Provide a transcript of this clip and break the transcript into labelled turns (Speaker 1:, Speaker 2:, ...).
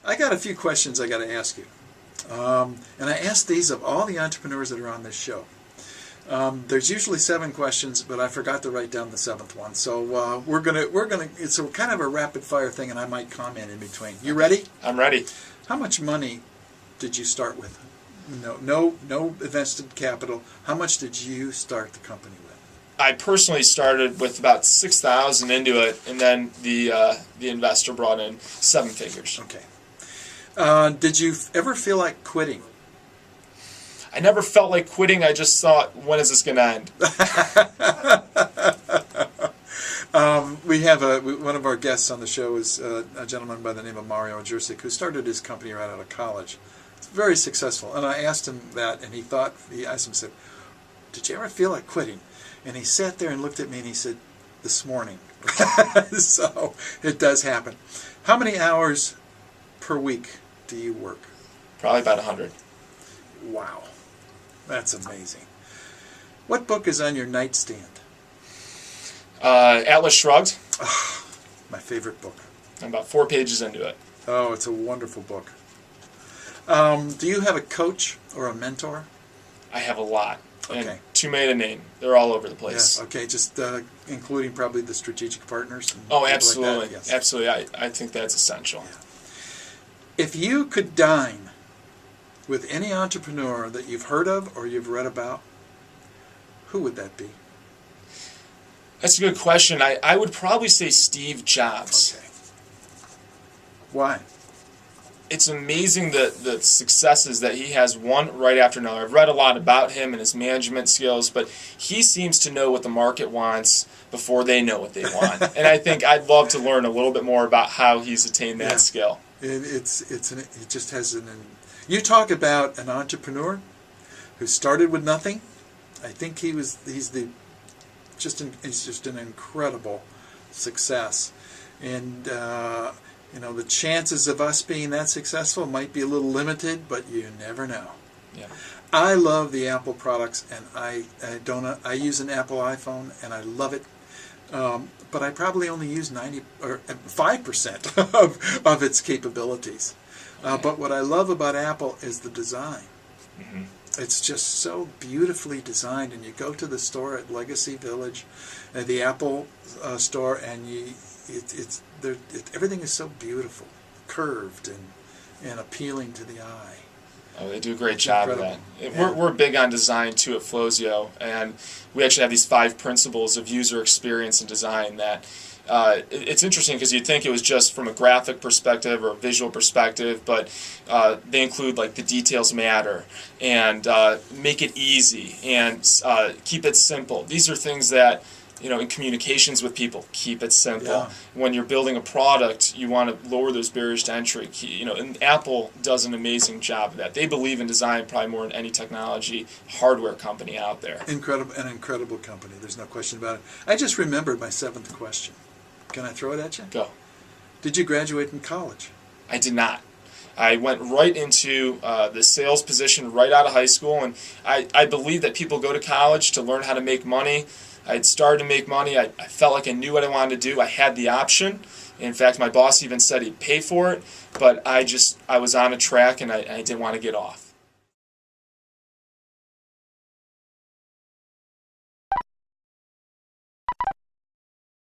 Speaker 1: I got a few questions I got to ask you. And I asked these of all the entrepreneurs that are on this show. There's usually 7 questions, but I forgot to write down the 7th one. So it's a kind of a rapid fire thing, and I might comment in between. You ready?
Speaker 2: I'm ready.
Speaker 1: How much money did you start with? No invested capital. How much did you start the company with?
Speaker 2: I personally started with about $6,000 into it, and then the investor brought in 7 figures.
Speaker 1: Okay. Did you ever feel like quitting?
Speaker 2: I never felt like quitting. I just thought, when is this going to end?
Speaker 1: We have one of our guests on the show is a gentleman by the name of Mario Jersic, who started his company right out of college. It's very successful. And I asked him that, and he asked him, said, did you ever feel like quitting? And he sat there and looked at me and he said, this morning. So it does happen. How many hours per week do you work?
Speaker 2: Probably about 100.
Speaker 1: Wow. That's amazing. What book is on your nightstand?
Speaker 2: Atlas Shrugged.
Speaker 1: Oh, my favorite book.
Speaker 2: I'm about 4 pages into it.
Speaker 1: Oh, it's a wonderful book. Do you have a coach or a mentor?
Speaker 2: I have a lot.
Speaker 1: Okay.
Speaker 2: And too many to name. They're all over the place.
Speaker 1: Yeah, okay, just including probably the strategic partners. And
Speaker 2: oh, absolutely.
Speaker 1: like that. Yes.
Speaker 2: Absolutely. I think that's essential.
Speaker 1: Yeah. If you could dine with any entrepreneur that you've heard of or you've read about, who would that be?
Speaker 2: That's a good question. I would probably say Steve Jobs.
Speaker 1: Okay. Why?
Speaker 2: It's amazing the successes that he has one right after another. I've read a lot about him and his management skills, but he seems to know what the market wants before they know what they want. And I think I'd love to learn a little bit more about how he's attained that skill.
Speaker 1: It just has you talk about an entrepreneur who started with nothing. I think he's just an incredible success, and the chances of us being that successful might be a little limited, but you never know.
Speaker 2: Yeah.
Speaker 1: I love the Apple products, and I use an Apple iPhone, and I love it. But I probably only use 5% of its capabilities. But what I love about Apple is the design.
Speaker 2: Mm-hmm.
Speaker 1: It's just so beautifully designed, and you go to the store at Legacy Village, the Apple store, and everything is so beautiful, curved and appealing to the eye.
Speaker 2: Oh, they do a great job of that. We're big on design too at Flozio, and we actually have these 5 principles of user experience and design that it's interesting because you'd think it was just from a graphic perspective or a visual perspective, but they include like the details matter and make it easy and keep it simple. These are things that, in communications with people, keep it simple.
Speaker 1: Yeah.
Speaker 2: When you're building a product, you want to lower those barriers to entry. And Apple does an amazing job of that. They believe in design probably more than any technology hardware company out there.
Speaker 1: An incredible company. There's no question about it. I just remembered my 7th question. Can I throw it at you?
Speaker 2: Go.
Speaker 1: Did you graduate from college?
Speaker 2: I did not. I went right into the sales position right out of high school, and I believe that people go to college to learn how to make money. I had started to make money. I felt like I knew what I wanted to do. I had the option. In fact, my boss even said he'd pay for it, but I was on a track, and I didn't want to get off.